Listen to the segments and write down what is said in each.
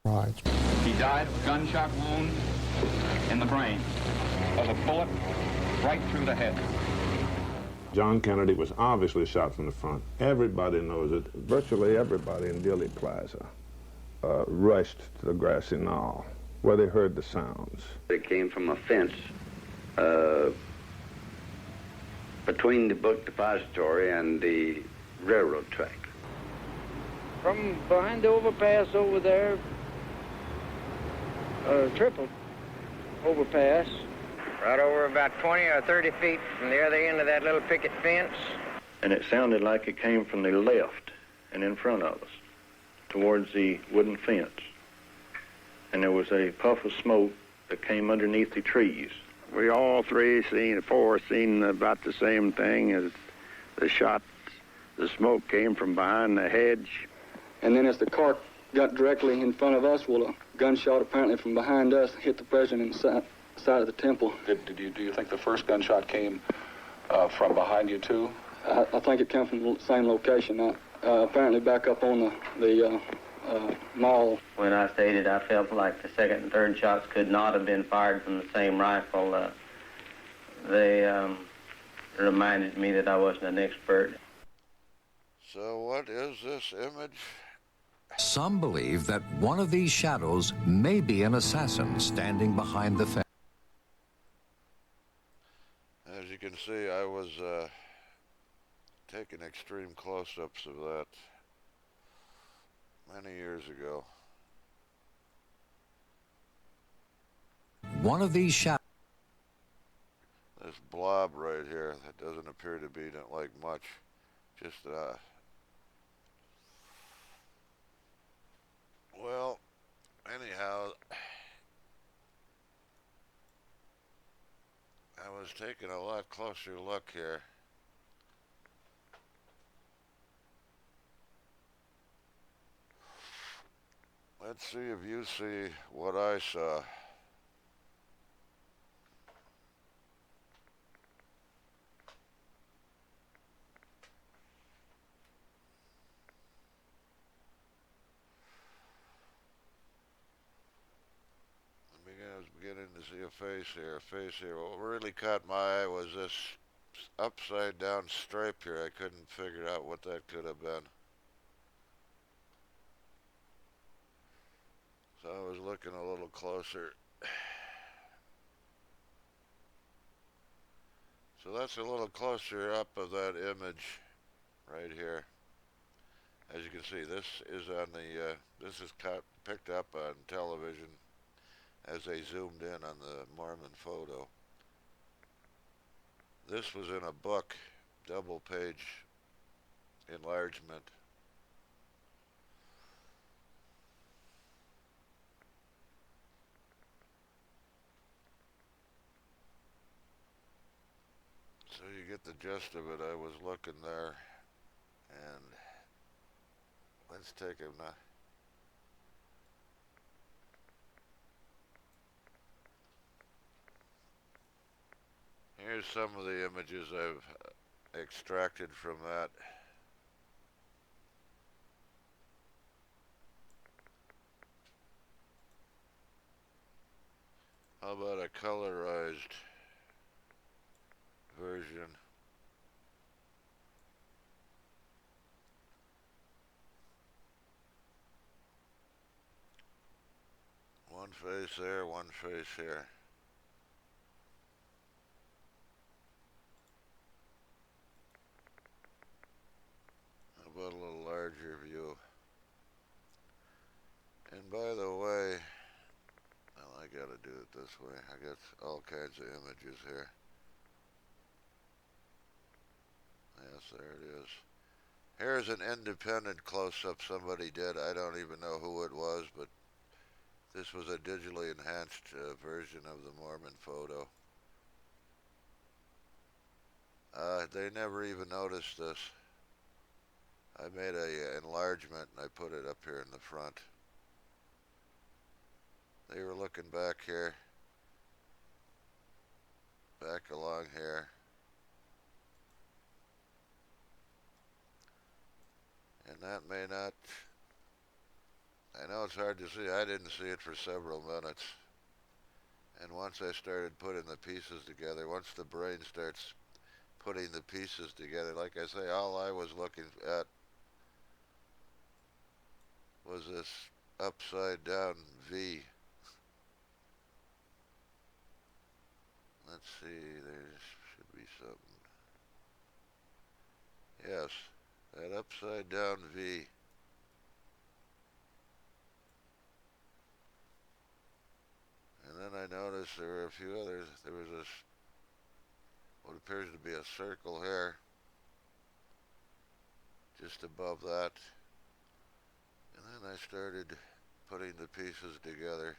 Right. He died of a gunshot wound in the brain, of a bullet right through the head. John Kennedy was obviously shot from the front. Everybody knows it. Virtually everybody in Dealey Plaza rushed to the grassy knoll where they heard the sounds. It came from a fence between the book depository and the railroad track. From behind the overpass over there, triple overpass. Right over about 20 or 30 feet from the other end of that little picket fence. And it sounded like it came from the left and in front of us, towards the wooden fence. And there was a puff of smoke that came underneath the trees. We all four seen about the same thing as the shot. The smoke came from behind the hedge. And then as the car got directly in front of us, well, a gunshot apparently from behind us hit the president's side of the temple. Do you think the first gunshot came from behind you too? I think it came from the same location. Apparently back up on the mall. When I stated I felt like the second and third shots could not have been fired from the same rifle, they reminded me that I wasn't an expert. So what is this image? Some believe that one of these shadows may be an assassin standing behind the fence. As you can see, I was taking extreme close-ups of that many years ago. One of these shadows. This blob right here, that doesn't appear to be like much. Just, well, anyhow, I was taking a lot closer look here. Let's see if you see what I saw. Beginning to see a face here. What really caught my eye was this upside down stripe here. I couldn't figure out what that could have been. So I was looking a little closer. So that's a little closer up of that image right here. As you can see, this is on the, this is picked up on television as they zoomed in on the Mormon photo. This was in a book, double page enlargement. So you get the gist of it. I was looking there, and let's take him now. Here's some of the images I've extracted from that. How about a colorized version? One face there, one face here. How about a little larger view? And by the way, well, I gotta do it this way. I got all kinds of images here. Yes, there it is. Here's an independent close-up somebody did. I don't even know who it was, but this was a digitally enhanced version of the Mormon photo. They never even noticed this. I made a enlargement and I put it up here in the front. They were looking back here, back along here. And that may not, I know it's hard to see. I didn't see it for several minutes. And once I started putting the pieces together, once the brain starts putting the pieces together, like I say, all I was looking at was this upside down V. Let's see, there should be something. Yes, that upside down V. And then I noticed there were a few others. There was this, what appears to be a circle here, just above that. And then I started putting the pieces together.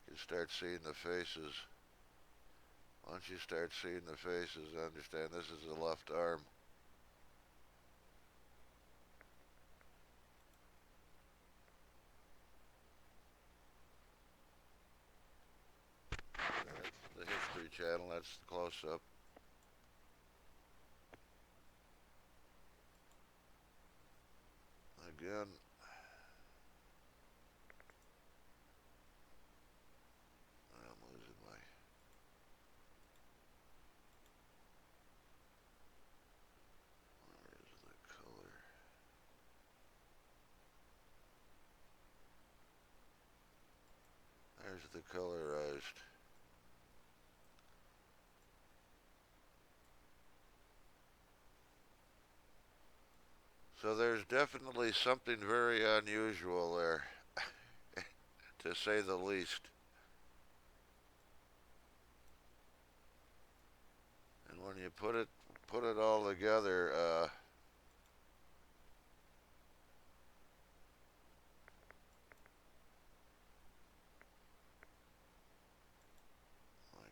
You start seeing the faces. Once you start seeing the faces, understand this is the left arm. That's the History Channel, that's the close-up. Again, I'm losing my... Where is the color? There's the colorized. So there's definitely something very unusual there, to say the least. And when you put it all together, I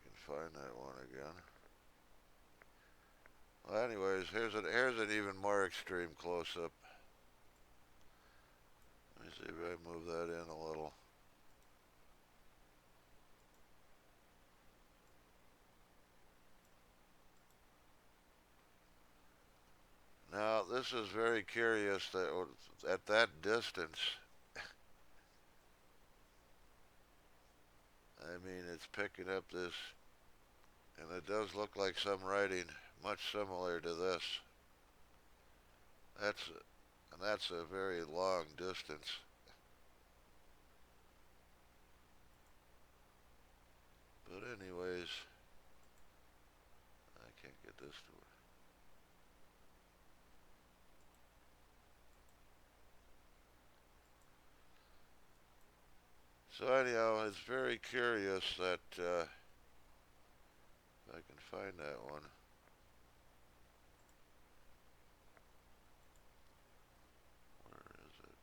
can find that one again. Well, anyways, here's an even more extreme close-up. Let me see if I move that in a little. Now, this is very curious that at that distance, I mean, it's picking up this, and it does look like some writing much similar to this. That's a very long distance. But anyways, I can't get this to work. So anyhow, it's very curious that, if I can find that one. Where is it?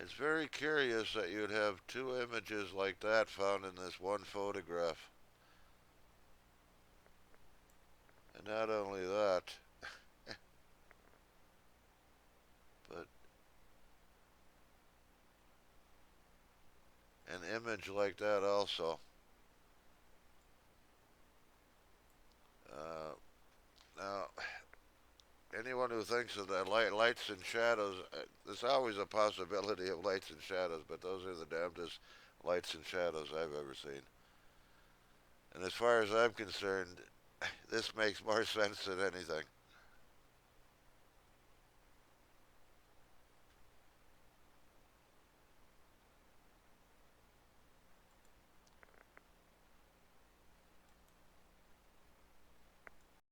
It's very curious that you'd have two images like that found in this one photograph. And not only that, but an image like that also. Now, anyone who thinks of the lights and shadows, there's always a possibility of lights and shadows, but those are the damnedest lights and shadows I've ever seen. And as far as I'm concerned, this makes more sense than anything.